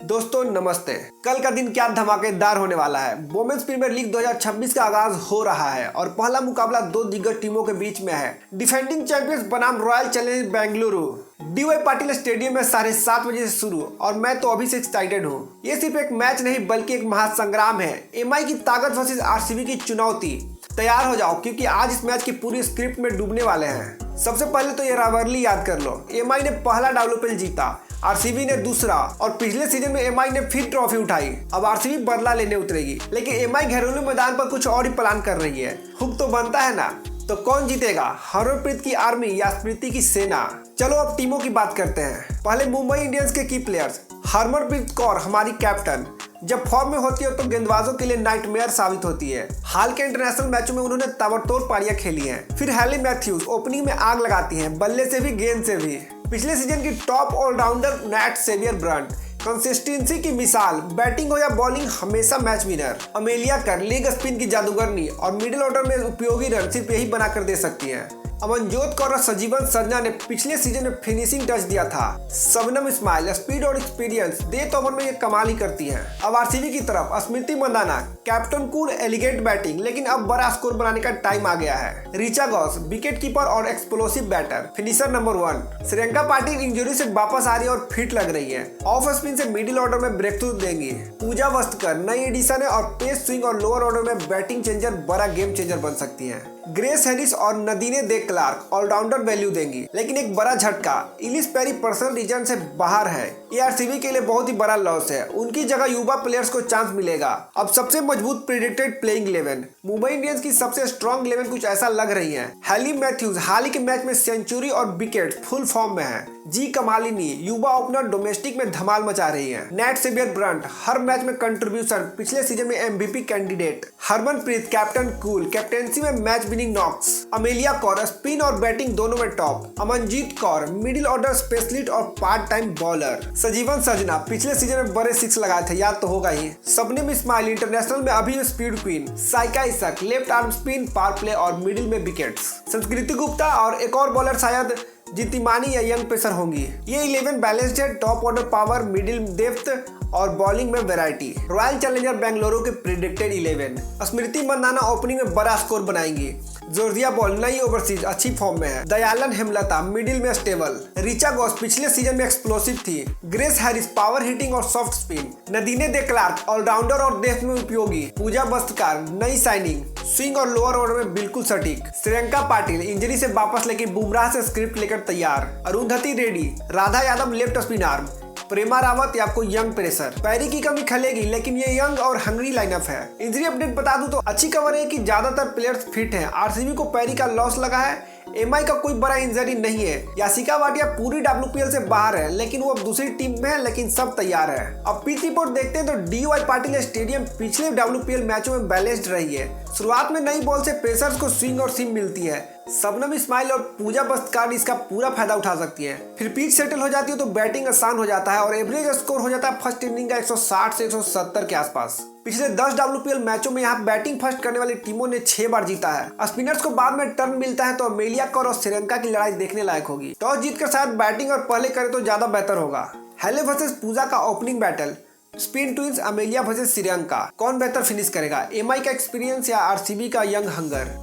दोस्तों नमस्ते। कल का दिन क्या धमाकेदार होने वाला है। वुमेन्स प्रीमियर लीग 2026 का आगाज हो रहा है और पहला मुकाबला दो दिग्गज टीमों के बीच में है। डिफेंडिंग चैंपियंस बनाम royal Challengers Bengaluru D.Y.. Patil stadium में 7:30 बजे से शुरू और मैं तो अभी से एक्साइटेड हूँ। ये सिर्फ एक मैच नहीं बल्कि एक महासंग्राम है। एमआई की ताकत वर्सेस आरसीबी की चुनौती। तैयार हो जाओ क्योंकि आज इस मैच की पूरी स्क्रिप्ट में डूबने वाले हैं। सबसे पहले तो ये राइवलरी याद कर लो। एमआई ने पहला WPL जीता, आरसीबी ने दूसरा और पिछले सीजन में एमआई ने फिर ट्रॉफी उठाई। अब आरसीबी बदला लेने उतरेगी, लेकिन एमआई घरेलू मैदान पर कुछ और ही प्लान कर रही है। हुक तो बनता है ना। तो कौन जीतेगा, हरमनप्रीत की आर्मी या स्मृति की सेना? चलो अब टीमों की बात करते हैं। पहले मुंबई इंडियंस के की प्लेयर्स। हरमनप्रीत कौर हमारी कैप्टन, जब फॉर्म में होती है तो गेंदबाजों के लिए नाइटमेयर साबित होती है। हाल के इंटरनेशनल मैचों में उन्होंने ताबड़तोड़ पारियां खेली हैं। फिर हैली मैथ्यूज ओपनिंग में आग लगाती हैं, बल्ले से भी गेंद से भी। पिछले सीजन की top allrounder Nat Sciver Brunt, consistency की मिसाल, बैटिंग हो या बॉलिंग हमेशा match winner. Amelia Kerr leg spin की जादूगरनी और मिडिल ऑर्डर में उपयोगी रन सिर्फ यही बनाकर दे सकती हैं। अमनजोत कौर और सजीवन सर्जना ने पिछले सीजन में फिनिशिंग टच दिया था। शबनम इस्माइल स्पीड और एक्सपीरियंस डेथ ओवर में ये कमाल ही करती हैं। अब आरसीबी की तरफ Smriti Mandhana, captain cool elegant batting, लेकिन अब बड़ा स्कोर बनाने का टाइम आ गया है। ऋचा घोष विकेट कीपर और explosive batter, finisher number 1। Shreyanka Patil injury से वापस आ रही है और फिट लग रही है। ऑफ स्पिन से मिडिल ऑर्डर में ब्रेक थ्रू देंगी। पूजा वस्त्रकर नई एडिशन है और पेस स्विंग और लोअर ऑर्डर में बैटिंग चेंजर, बड़ा गेम चेंजर बन सकती है। ग्रेस हैरिस और नदीने दे क्लार्क ऑलराउंडर वैल्यू देंगी, लेकिन एक बड़ा झटका, इलिस पेरी पर्सनल रीजन से बाहर है। ये आरसीबी के लिए बहुत ही बड़ा लॉस है। उनकी जगह युवा प्लेयर्स को चांस मिलेगा। अब सबसे मजबूत प्रेडिक्टेड प्लेइंग 11। मुंबई इंडियंस की सबसे स्ट्रॉन्ग 11 कुछ ऐसा लग रही है। हैली मैथ्यूज हाल ही के मैच में सेंचुरी और विकेट फुल फॉर्म में है। जी कमालिनी युवा ओपनर डोमेस्टिक में धमाल मचा रही है। नैट सेवियर ब्रंट हर मैच में कंट्रीब्यूशन, पिछले सीजन में MVP candidate. Harmanpreet captain cool, captaincy में match winning knocks. Amelia Kerr spin और बैटिंग दोनों में top. Amanjot Kaur middle order specialist और part time bowler. Sajeevan Sajana पिछले सीजन में बड़े 6 लगाए थे, याद तो होगा ही। शबनम इस्माइल इंटरनेशनल में अभी speed queen. Saika Ishaque left arm spin, power play और मिडिल में विकेट्स। संस्कृति गुप्ता और एक और बॉलर शायद जितिमानी या यंग पेसर होंगी। ये 11 बैलेंस्ड है, top order power, middle depth और बॉलिंग में वैरायटी। रॉयल चैलेंजर बेंगलुरु के प्रेडिक्टेड 11। स्मृति मंदाना ओपनिंग में बड़ा स्कोर बनाएंगी। जॉर्जिया बॉल नई ओवरसीज अच्छी फॉर्म में है। दयालन हेमलता मिडिल में स्टेबल। ऋचा घोष पिछले सीजन में एक्सप्लोसिव थी। ग्रेस हैरिस पावर हिटिंग और सॉफ्ट स्पिन। नदीने दे क्लार्क ऑलराउंडर और डेथ में उपयोगी। पूजा वस्त्रकार नई साइनिंग, स्विंग और लोअर ऑर्डर में बिल्कुल सटीक। श्रियंका पाटिल इंजरी से वापस लेकिन बुमराह से स्क्रिप्ट लेकर तैयार। Arundhati Reddy, Radha Yadav left spin arm. Prema Rawat या आपको यंग प्रेशर। पैरी की कमी खलेगी, लेकिन ये यंग और हंगरी लाइनअप है। इंजरी अपडेट बता दूं तो अच्छी खबर है कि ज्यादातर प्लेयर्स फिट हैं। आरसीबी को पैरी का लॉस लगा है। एमआई का कोई बड़ा इंजरी नहीं है। यासिका वाटिया पूरी WPL से बाहर है, लेकिन वो अब दूसरी टीम में है, लेकिन सब तैयार है। अब पिच रिपोर्ट देखते हैं तो डी.वाई. पाटिल स्टेडियम पिछले WPL मैचों में बैलेंस्ड रही है। शुरुआत में नई बॉल से पेसर्स को स्विंग और सीम मिलती है। शबनम इस्माइल और पूजा वस्त्रकार इसका पूरा फायदा उठा सकती है। फिर पिच सेटल हो जाती है तो बैटिंग आसान हो जाता है और एवरेज स्कोर हो जाता है फर्स्ट इनिंग का 160 से 170 के आसपास। पिछले 10 WPL मैचों में यहाँ बैटिंग फर्स्ट करने वाली टीमों ने 6 बार जीता है। स्पिनर्स को बाद में टर्न मिलता है तो अमेलिया कौर और श्रियंका की लड़ाई देखने लायक होगी। टॉस जीतकर शायद बैटिंग और पहले करे तो ज्यादा बेहतर होगा। हैले वर्सेस पूजा का opening battle. Spin twins Amelia versus Shriyanka, कौन बेहतर फिनिश करेगा? एमआई का एक्सपीरियंस या आरसीबी का यंग हंगर?